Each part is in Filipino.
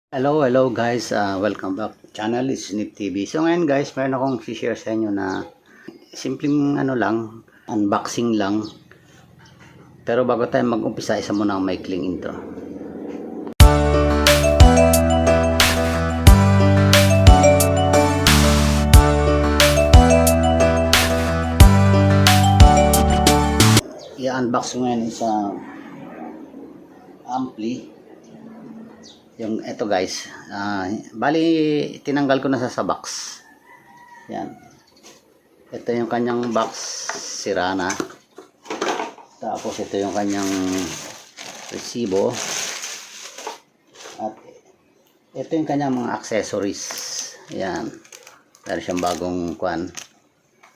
Hello guys, welcome back to channel is Nick TV. So ngayon guys, meron akong share sa inyo na simpleng ano lang, unboxing lang. Pero bago tayo mag-umpisa, isa muna ang maikling intro. I-unbox ko ngayon isa ampli. Yung eto guys, bali tinanggal ko na sa box. Yan. Ito yung kanyang box, sira na. Tapos ito yung kanyang resibo. At ito yung kanyang mga accessories. Yan. Meron siyang bagong kwan.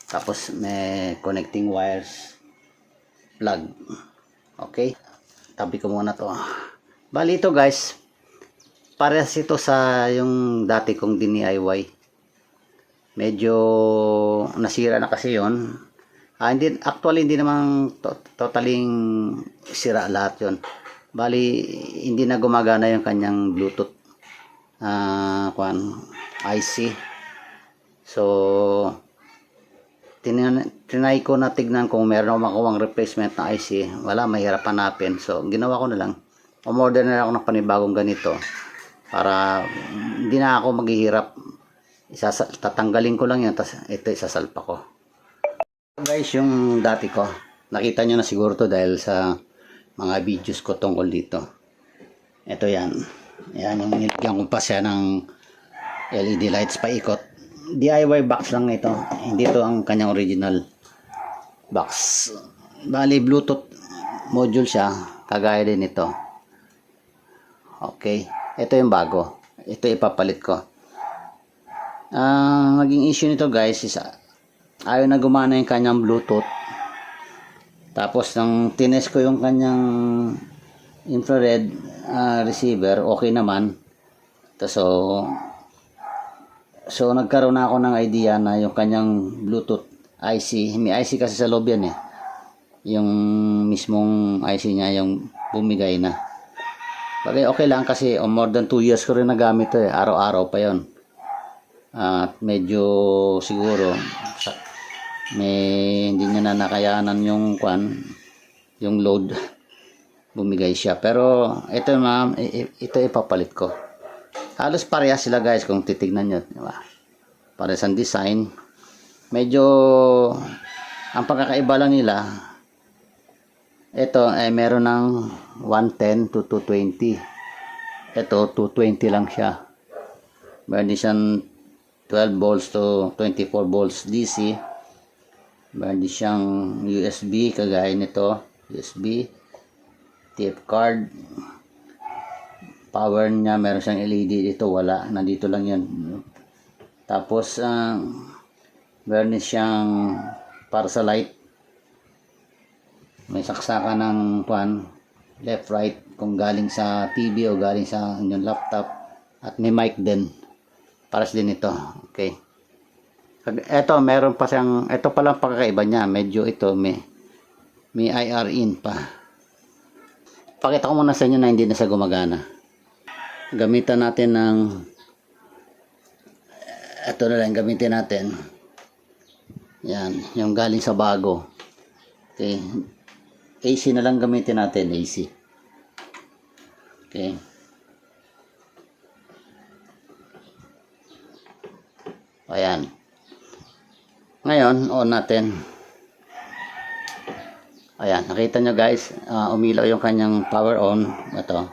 Tapos may connecting wires, plug. Okay. Tabi ko muna to. Bali ito guys, parehas ito sa yung dati kong DIY. Medyo nasira na kasi yon. Hindi naman totaling sira lahat yon. Bali, hindi na gumagana yung kanyang Bluetooth IC. So, tinry ko na tignan kung meron akong makuwang replacement na IC. Wala, mahirap hanapin. So, ginawa ko na lang. Umorder na lang ako ng panibagong ganito. Para hindi na ako maghihirap. Tatanggalin ko lang yan, tapos ito isasalpa ko. Guys, yung dati ko, nakita nyo na siguro to dahil sa mga videos ko tungkol dito. Ito yan. Yan, yung nilagyan ko pa siya ng LED lights paikot. DIY box lang ito. Hindi to ang kanyang original box. Bali, Bluetooth module siya. Kagaya din ito. Okay. Ito yung bago. Ito ipapalit ko. Naging issue nito guys is ayaw na gumana yung kanyang Bluetooth. Tapos nang tinest ko yung kanyang infrared receiver, okay naman. So nagkaroon na ako ng idea na yung kanyang Bluetooth IC, may IC kasi sa loob yan eh. Yung mismong IC niya yung bumigay na. Bagay okay lang kasi more than 2 years ko rin nagamit ito eh. Araw-araw pa yon. At medyo siguro hindi niya na nakayanan yung yung load. Bumigay siya. Pero ito ma'am, ito ipapalit ko. Halos parehas sila guys kung titignan nyo. Diba? Parehas ang design. Medyo ang pagkakaiba lang nila, ito ay meron ng 110 to 220. Ito 220 lang siya. Meron din siyang 12 volts to 24 volts DC. Meron din siyang USB kagaya nito. USB. Tape card. Power niya meron siyang LED dito. Wala. Nandito lang yan. Tapos meron din siyang para sa light. May saksakan ng left right kung galing sa TV o galing sa inyong laptop, at may mic din para din ito. Okay, ito meron pa siyang, ito pa lang pagkakaiba niya, medyo ito may IR in pa. Pakita ko muna sa inyo na hindi na siya gumagana. Gamitan natin ng ito na lang, gamitin natin yan, yung galing sa bago. Okay, AC na lang gamitin natin, AC. Okay. Ayan. Ngayon, on natin. Ayan, nakita nyo guys, umilaw yung kanyang power on. Ito.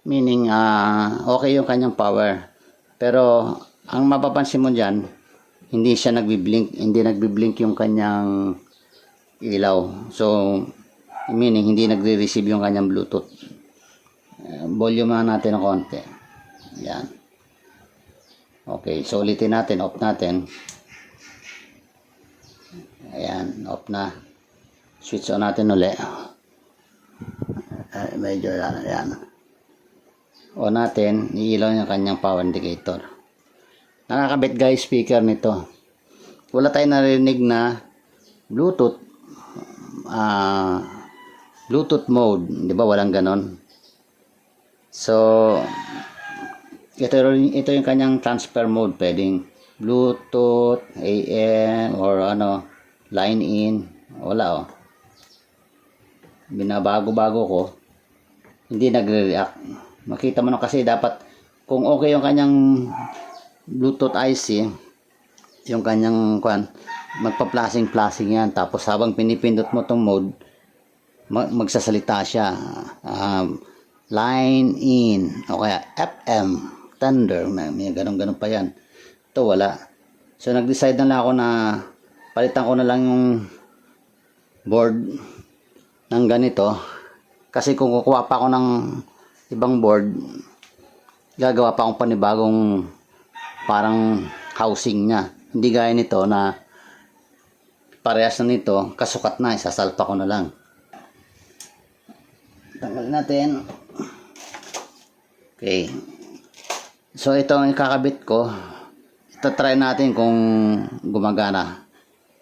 Meaning, okay yung kanyang power. Pero, ang mapapansin mo dyan, hindi siya nagbi-blink, hindi nagbi-blink yung kanyang ilaw. So, meaning hindi nagre-receive yung kanyang Bluetooth. Volume na natin ng konti. Yan. Okay, so ulitin natin, off natin. Ayan, off na. Switch on natin uli. Medyo yan. On natin, iilaw yung kanyang power indicator. Nakakabit guys, speaker nito. Wala tayong narinig na Bluetooth Bluetooth mode, di ba walang ganon? So, ito yung kanyang transfer mode. Pwedeng Bluetooth, AM, or ano, line in. Wala oh. Binabago-bago ko. Hindi nagre-react. Makita mo na kasi dapat, kung okay yung kanyang Bluetooth IC, yung kanyang magpa-flashing yan. Tapos habang pinipindot mo tong mode, magsasalita siya. Line in, o kaya FM, thunder, may ganun-ganun pa yan. Ito wala. So nag-decide na lang ako na palitan ko na lang yung board ng ganito. Kasi kung kukuha pa ako ng ibang board, gagawa pa akong panibagong parang housing niya. Hindi gaya nito na parehas na nito, kasukat na, isasalpa ko na lang. Tanggalin natin. Okay. So ito ang ikakabit ko. Ito try natin kung gumagana.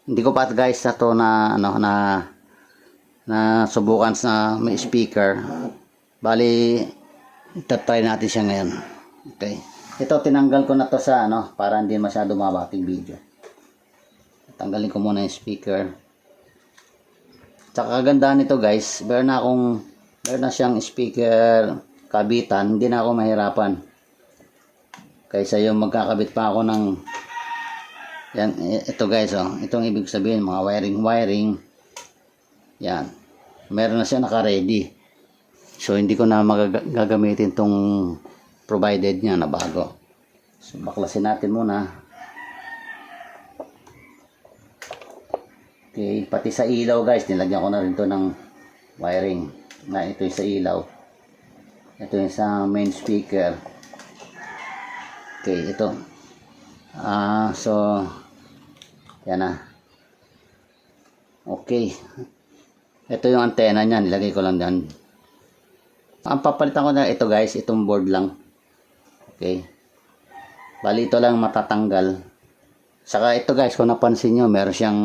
Hindi ko pa guys na to na ano na subukan sa may speaker. Bali ito try natin siya ngayon. Okay. Ito tinanggal ko na to sa ano para hindi masyado mabating video. Tanggalin ko muna yung speaker. Tsaka kagandaan nito guys, meron na siyang speaker kabitan, hindi na ako mahirapan. Kaysa yung magkakabit pa ako ng yan, ito guys oh, itong ibig sabihin mga wiring. Yan. Meron na siya naka-ready. So hindi ko na magagamitin tong provided niya na bago. So baklasin natin muna. Okay, pati sa ilaw guys, nilagyan ko na rin to ng wiring. Na ito yung sa ilaw. Ito yung sa main speaker. Okay, ito. So yan na. Okay. Ito yung antena niya, nilagay ko lang diyan. Ang papalitan ko na ito guys, itong board lang. Okay. Bali ito lang matatanggal. Saka ito guys, kung napansin nyo, meron siyang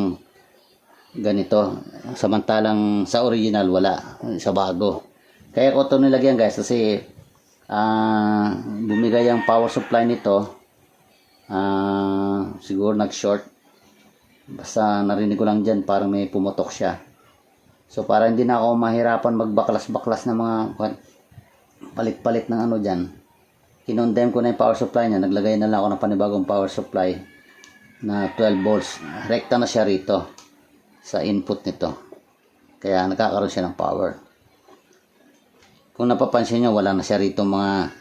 ganito. Samantalang sa original wala, sa bago. Kaya ko ito nilagyan guys kasi bumigay ang power supply nito. Siguro nag-short. Basta narinig ko lang dyan parang may pumutok siya. So para hindi na ako mahirapan magbaklas-baklas ng mga palit-palit ng ano dyan. Kinondem ko na yung power supply niya. Naglagay na lang ako ng panibagong power supply na 12 volts. Rekta na siya rito sa input nito. Kaya nagkakaroon siya ng power. Kung napapansin nyo, wala na siya rito mga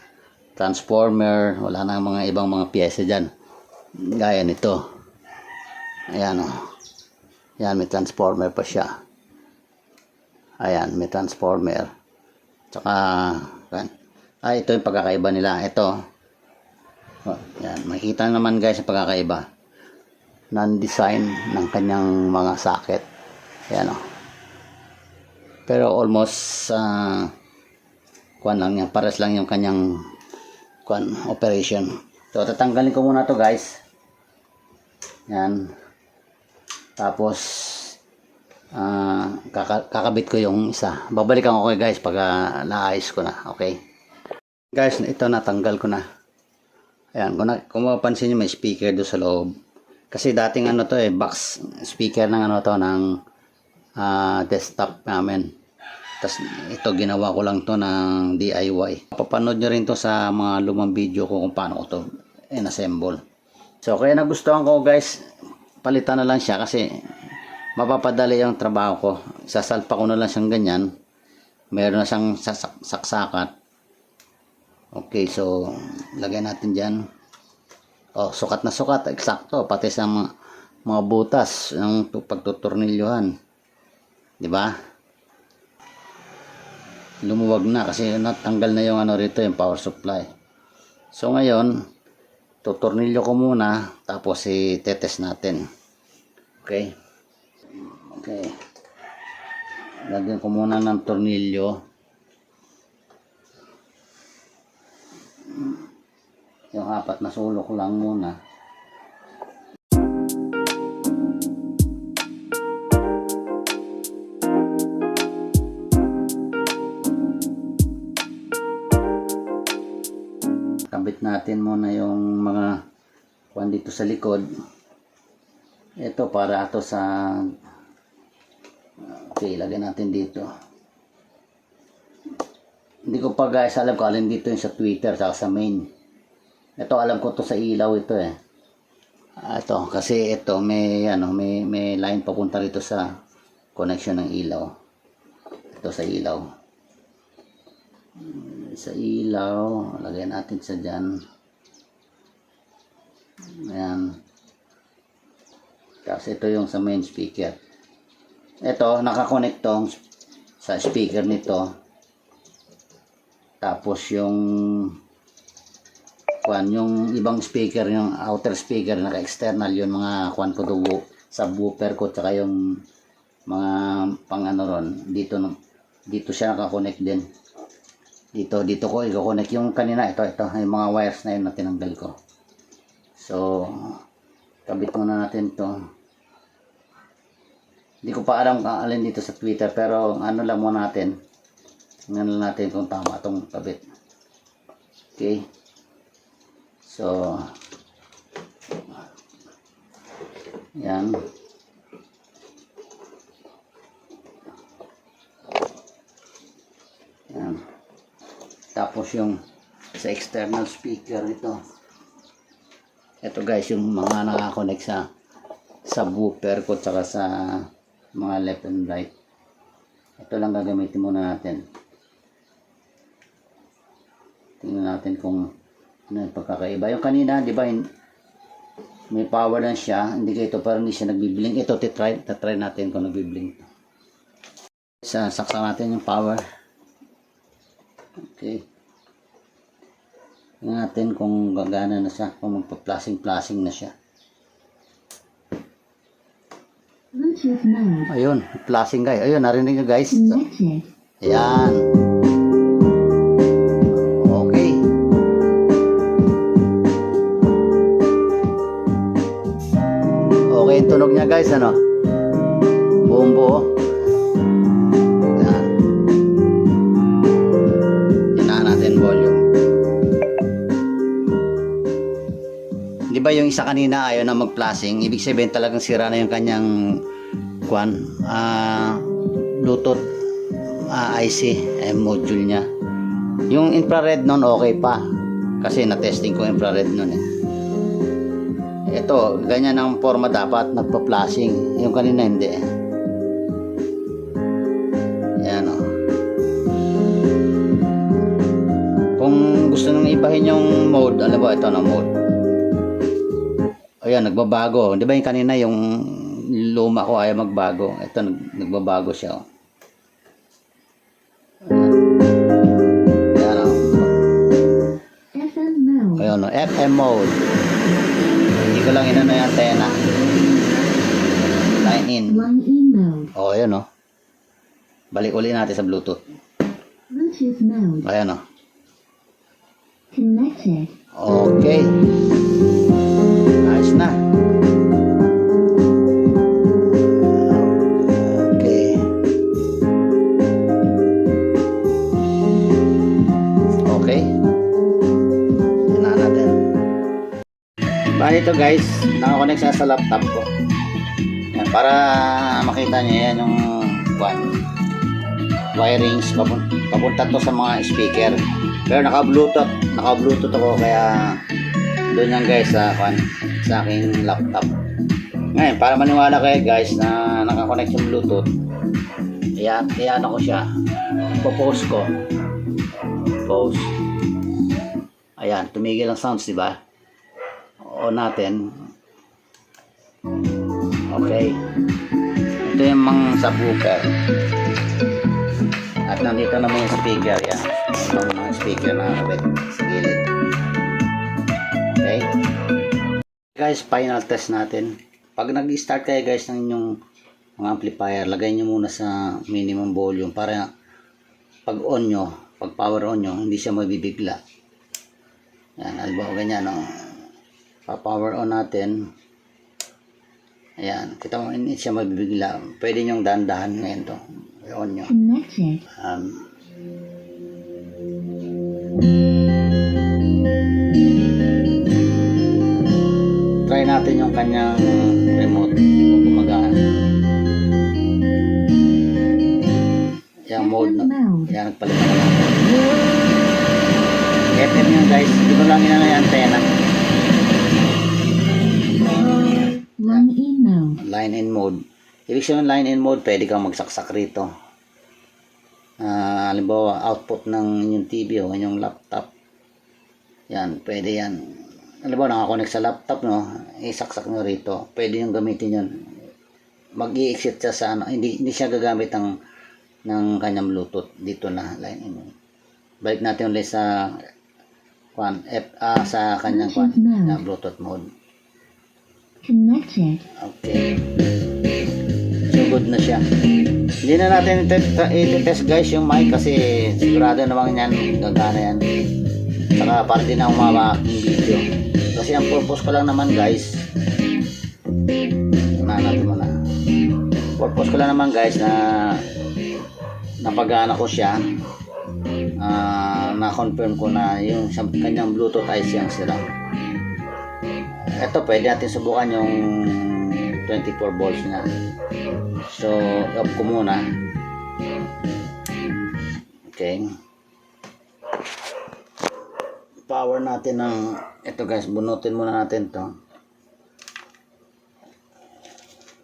transformer, wala na mga ibang mga pyesa dyan. Gaya nito. Ayan o. Ayan, may transformer pa siya. Ayan, may transformer. Tsaka, ito yung pagkakaiba nila. Ito. Ayan, makikita naman guys yung pagkakaiba. Non-design ng kanyang mga socket. Ayan o. Pero almost, kuan lang yan, pares lang yung kanyang operation. So tatanggalin ko muna to guys. Yan. Tapos kakabit ko yung isa. Babalikan ko guys pag naayos ko na. Okay. Guys, ito natanggal ko na. Ayan, kung mapapansin niyo may speaker do sa loob. Kasi dating ano to box speaker ng ano to ng desktop namin. Tapos ito ginawa ko lang to ng DIY. Papanood nyo rin to sa mga lumang video ko kung paano ko to in-assemble. So kaya nagustuhan ko guys, palitan na lang siya kasi mapapadali yung trabaho ko. Sasalpa ko na lang siyang ganyan. Meron na siyang saksakat. Okay, so lagay natin dyan. Oh, sukat na sukat, eksakto, pati sa mga butas ng pagtutornilyohan. 'Di ba? Lumuwag na kasi natanggal na yung ano rito, yung power supply. So ngayon, tutornilyo ko muna tapos i-test natin. Okay. Okay. Lagyan ko muna ng tornilyo. Yung 4 na sulok lang muna. kabit natin muna yung mga kuwan dito sa likod. Ito para ito sa okay, lagyan natin dito. Hindi ko pa guys alam kung alin dito yung sa Twitter saka sa main. Ito alam ko to sa ilaw ito eh. Ito kasi ito may may line papunta rito sa connection ng ilaw. Ito sa ilaw. Sa ilaw, lagyan natin sa dyan. Ayan. Tapos ito yung sa main speaker. Ito, nakakonect tong sa speaker nito. Tapos yung ibang speaker, yung outer speaker, naka-external yun, mga kuan ko dugo, subwoofer ko, tsaka yung mga pang ano ron. Dito siya nakakonect din. Dito ko i-connect yung kanina. Ito, yung mga wires na yun na tinanggal ko. So, kabit muna natin to. Hindi ko pa alam kung alin dito sa Twitter, pero ano lang muna natin. Tingnan lang natin kung tama itong kabit. Okay. So, yan. Yan. Tapos yung sa external speaker ito. Ito guys, yung mga nakakonect sa subwoofer ko tsaka sa mga left and right. Ito lang gagamitin muna natin. Tingnan natin kung ano yung pagkakaiba. Yung kanina, di ba, may power lang siya. Hindi ka ito, pero hindi siya nagbiblink. Ito, try natin kung nagbiblink. Saksak natin yung power. Okay. Tingnan natin kung gagana na siya, kung magpa-flashing na siya. Ayun, flashing guys. Ayun, narinig nyo guys. Ayan. Okay. Okay, tunog niya guys, ano? Buong buo. Ayan. Hinaan natin volume. Di ba yung isa kanina ayaw na mag-flashing? Ibig sabihin talagang sira na yung kanyang Bluetooth IC module niya. Yung infrared nun okay pa kasi na-testing ko infrared nun eh. Ito, ganyan ang forma dapat nagpa-flashing. Yung kanina hindi eh. Ayan o. Kung gusto nang ibahin yung mode, alam mo ito na mode. Ayan, nagbabago. Di ba yung kanina yung luma ko ayaw magbago. Ito, nagbabago siya. Ayan o. Ayan o, FM mode. Hindi ko lang inano yung antena. Line in. O, ayan o. Balik uli natin sa Bluetooth. Ayan o. Okay. Ayos na. Okay. Okay. Yan natin. Bali ito guys, nakakonect siya sa laptop ko. Yan, para makita niyo yan yung wirings papunta to sa mga speaker. Pero naka-bluetooth ako kaya doon yan guys sa aking laptop. Ngayon, para maniwala kayo guys na nakakonect yung Bluetooth, iyan ako siya. Popost ko. Post. Ayan, tumigil ang sounds, di ba? On natin. Okay. Ito yung mga subwoofer. At nandito naman yung speaker. Yan. Yung mga speaker na nakabit sa gilid. Okay. Guys, final test natin. Pag nag-start kayo guys ng inyong mga amplifier, lagay nyo muna sa minimum volume para pag on nyo, pag power on nyo, hindi siya mabibigla. Yan, alba ganyan, no? Pa-power on natin. Ayan, kita mo, hindi siya mabibigla. Pwede nyong dahan-dahan ngayon to. On nyo. natin yung kanyang remote kung gumagana. Yung mode na. Yan, nagpalit na lang. FM yun guys. Hindi ko lang yun na yung antena. Line in mode. Line in mode. Ibig sabihin line in mode, pwede kang magsaksak rito. Halimbawa, output ng inyong TV o inyong laptop. Yan, pwede yan. Halimbawa, nakakonect sa laptop, no? Isaksak nyo rito. Pwede yung gamitin yun. Mag-i-exit siya sa ano. Hindi siya gagamit ng kanyang Bluetooth. Dito na, line in mode. Balik natin ulit sa sa kanyang Bluetooth mode. Connected. Okay. So good na siya. Hindi na natin i-test guys yung mic kasi sigurado naman yan gagana yan. Saka para din ako mamaking video. Kasi ang purpose ko lang naman guys, natin mo na. Purpose ko lang naman guys na napagana ko siya. Na-confirm ko na yung kanyang Bluetooth IC ang sira. Ito pwede natin subukan yung 24 volts niya. So off ko muna. Okay, power natin ng ito guys, bunutin muna natin to.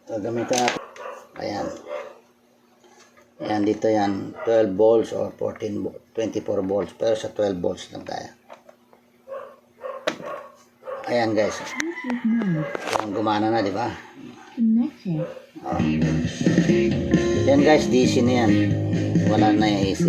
Gagamitin natin, ayan. Ayan, dito yan 12 volts or 24 volts, pero sa 12 volts lang tayo. Ayan guys. Ayan, gumana na, di ba? Connected. Yan guys, DC na yan. Wala na yung AC.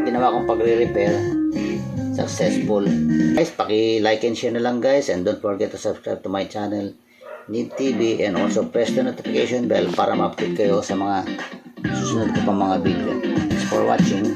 Ginawa kong pagre-repair successful. Guys, paki-like and share na lang guys, and don't forget to subscribe to my channel Need TV, and also press the notification bell para ma-update kayo sa mga susunod ko pang mga video. Thanks for watching.